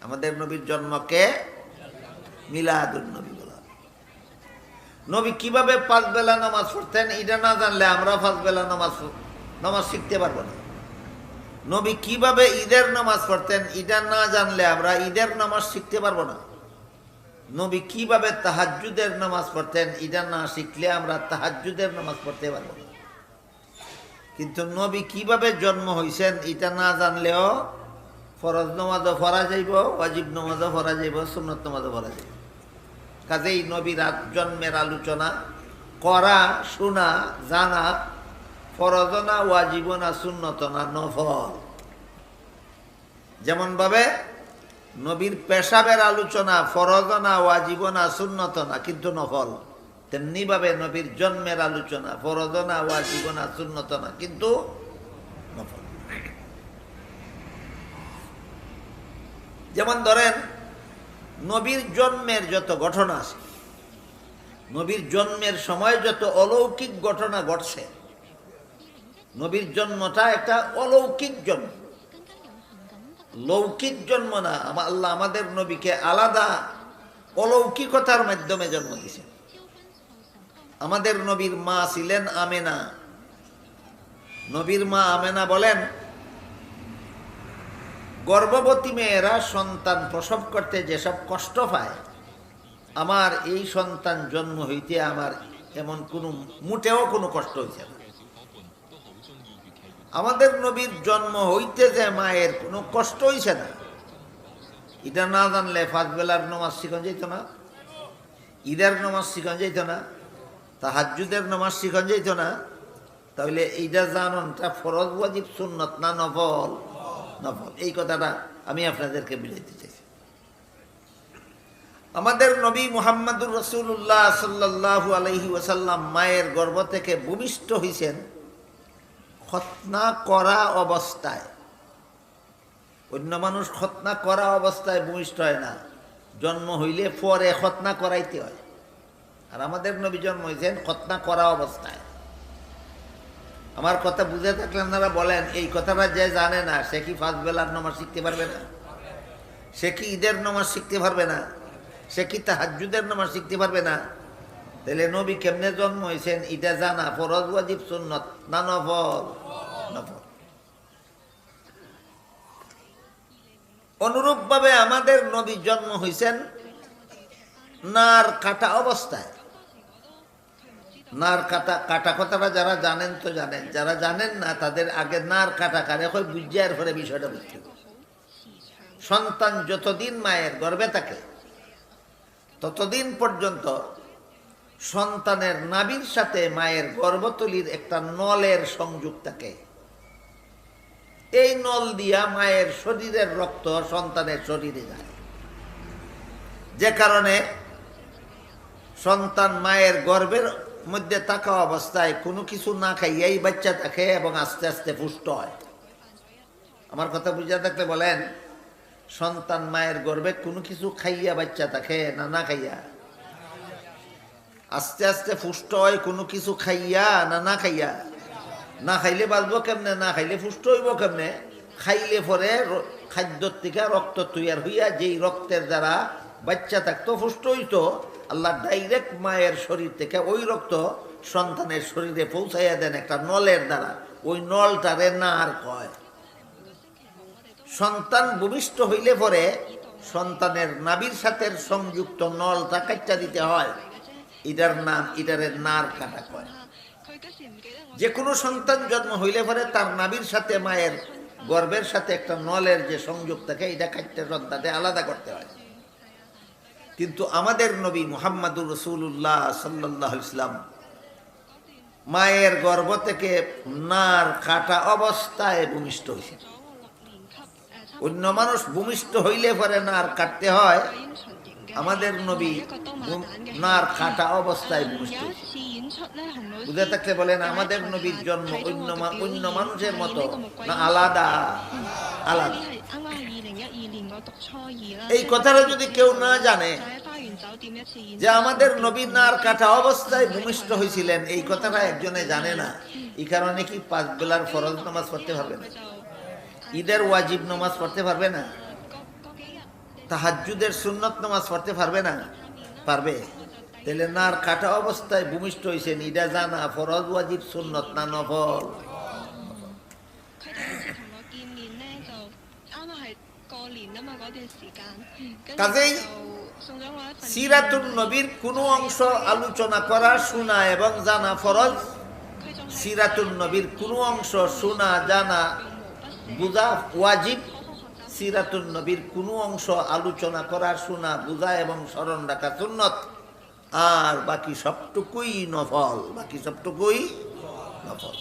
আমাদের নবীর জন্মকে মিলাদুন নবী বলা। নবী কিভাবে 5 বেলা নামাজ পড়তেন এটা না জানলে আমরা 5 বেলা নামাজ শিখতে পারবো না। নবী কিভাবে ঈদের নামাজ পড়তেন এটা না জানলে আমরা ঈদের নামাজ শিখতে পারবো না। নবী কিভাবে তাহাজ্জুদের নামাজ পড়তেন এটা না শিখলে আমরা তাহাজ্জুদের নামাজ পড়তে পারবো না। কিন্তু নবী কিভাবে জন্ম হয়েছেন এটা না জানলেও ফরজ নামাজও পড়া যাইব, ওয়াজিব নামাজও পড়া যাইব, সুন্নত নামাজও পড়া যাইব। কাজেই নবীর জন্মের আলোচনা করা, শোনা, জানা ফরজ না, ওয়াজিব না, সুন্নত না, নফল। যেমন ভাবে নবীর পেশাবের আলোচনা ফরজ না, ওয়াজিব না, সুন্নত না, কিন্তু নফল, তেমনি ভাবে নবীর জন্মের আলোচনা ফরজ না, ওয়াজিব না, সুন্নত না, কিন্তু নফল। যেমন ধরেন নবীর জন্মের যত ঘটনা আছে, নবীর জন্মের সময় যত অলৌকিক ঘটনা ঘটছে, নবীর জন্মটা একটা অলৌকিক জন্ম, লৌকিক জন্ম না। আল্লাহ আমাদের নবীকে আলাদা অলৌকিকতার মাধ্যমে জন্ম দিয়েছেন। আমাদের নবীর মা ছিলেন আমেনা। নবীর মা আমেনা বলেন, গর্ভবতী মেয়েরা সন্তান প্রসব করতে যেসব কষ্ট পায়, আমার এই সন্তান জন্ম হইতে আমার এমন কোনো মোটেও কোনো কষ্ট হইছে না। আমাদের নবীর জন্ম হইতে যে মায়ের কোনো কষ্ট হইছে না, এটা না জানলে 5 বেলার নামাজ শিখন যেত না, ঈদের নামাজ শিখন যেত না, তাহাজ্জুদের নামাজ শিখন যেত না। তাহলে এইটা জাননটা ফরজ, ওয়াজিব, সুন্নত না নফল? নফল। এই কথাটা আমি আপনাদেরকে বুঝাইতে চাইছি। আমাদের নবী মুহাম্মদুর রাসূলুল্লাহ সাল্লাল্লাহু আলাইহি ওয়াসাল্লাম মায়ের গর্ভ থেকে ভূমিষ্ঠ হইছেন খতনা করা অবস্থায়। অন্য মানুষ খতনা করা অবস্থায় ভূমিষ্ঠ হয় না, জন্ম হইলে পরে খতনা করাইতে হয়। আর আমাদের নবী জন্ম হয়েছেন খতনা করা অবস্থায়। আমার কথা বুঝে থাকলে আপনারা বলেন, এই কথাটা যে জানে না সে কি 5 বেলার নামাজ শিখতে পারবে না? সে কি ঈদের নামাজ শিখতে পারবে না? সে কি তাহাজ্জুদের নামাজ শিখতে পারবে না? তাহলে নবী কেমনে জন্ম হয়েছেন এটা জানা ফরজ, ওয়াজিব, সুন্নত না নফল? নফল। অনুরূপভাবে আমাদের নবী জন্ম হয়েছেন নার কাটা অবস্থায়। নার কাটা, কাটা কথাটা যারা জানেন তো জানেন, যারা জানেন না তাদের আগে নার কাটা কারে হয় বুঝিয়ার পরে বিষয়টা বুঝতে হবে। সন্তান যতদিন মায়ের গর্ভে থাকে ততদিন পর্যন্ত সন্তানের নাভির সাথে মায়ের গর্ভতলীর একটা নলের সংযোগ থাকে। এই নল দিয়া মায়ের শরীরের রক্ত সন্তানের শরীরে যায়, যে কারণে সন্তান মায়ের গর্ভের মধ্যে থাকা অবস্থায় কোনো কিছু না খাইয়াই বাচ্চা থাকে এবং আস্তে আস্তে পুষ্ট হয়। আমার কথা বুঝা থাকলে বলেন, সন্তান মায়ের গর্ভে কোনো কিছু খাইয়া বাচ্চা থাকে না, না খাইয়া? আস্তে আস্তে পুষ্ট হয় কোনো কিছু খাইয়া না, না খাইয়া? না খাইলে বাঁচবো কেমনে? না খাইলে পুষ্ট হইব কেমনে? খাইলে পরে খাদ্যর থেকে রক্ত তৈয়ার হইয়া যেই রক্তের দ্বারা বাচ্চা থাকতো, পুষ্ট হইতো, আল্লাহ ডাইরেক্ট মায়ের শরীর থেকে ওই রক্ত সন্তানের শরীরে পৌঁছাইয়া দেন একটা নলের দ্বারা। ওই নলটারে নার কয়। সন্তান ভূমিষ্ঠ হইলে পরে সন্তানের নাভির সাথে সংযুক্ত নলটা কাটটা দিতে হয়, এটার নাম, এটারে নার কাটা কয়। যে কোনো সন্তান জন্ম হইলে পরে তার নাভির সাথে মায়ের গর্ভের সাথে একটা নলের যে সংযোগ থাকে, এটা কাটতে সন্তানকে আলাদা করতে হয়। কিন্তু আমাদের নবী মুহাম্মদুর রাসূলুল্লাহ সাল্লাল্লাহু আলাইহি ওয়াসাল্লাম মায়ের গর্ভ থেকে নার কাটা অবস্থায় ভূমিষ্ঠ হয়েছে। অন্য মানুষ ভূমিষ্ঠ হইলে পরে নার কাটতে হয়, আমাদের নবী নার কাটা অবস্থায় ভূমিষ্ঠ হয়েছে। বুঝে থাকলে বলেন, আমাদের নবীর জন্ম অন্য মানুষের মতো না, আলাদা? আলাদা। এই কথাটা যদি কেউ না জানে যে আমাদের নবী নার কাটা অবস্থায় ভূমিষ্ঠ হয়েছিলেন, এই কথাটা একজনে জানে না, এই কারণে কি 5 বেলার ফরজ নামাজ পড়তে পারবে না, ঈদের ওয়াজিব নামাজ পড়তে পারবে না? তাহাজ্জুদের সুন্নত নামাজ পড়তে পারবে না? পারবে। তাহলে নার কাটা অবস্থায় ভূমিষ্ঠ হয়েছেন, এটা জানা ফরজ ওয়াজিব সুন্নত না নফল? কাজেই সিরাতুন নবীর কোনো অংশ আলোচনা করা, শোনা এবং জানা ফরজ। সিরাতুন নবীর কোনো অংশ শোনা, জানা, বুঝা ওয়াজিব। সিরাতুন নবীর কোনো অংশ আলোচনা করা, শোনা, বুঝা এবং স্মরণ রাখা সুন্নত। আর বাকি সবটুকুই নফল, বাকি সবটুকুই নফল।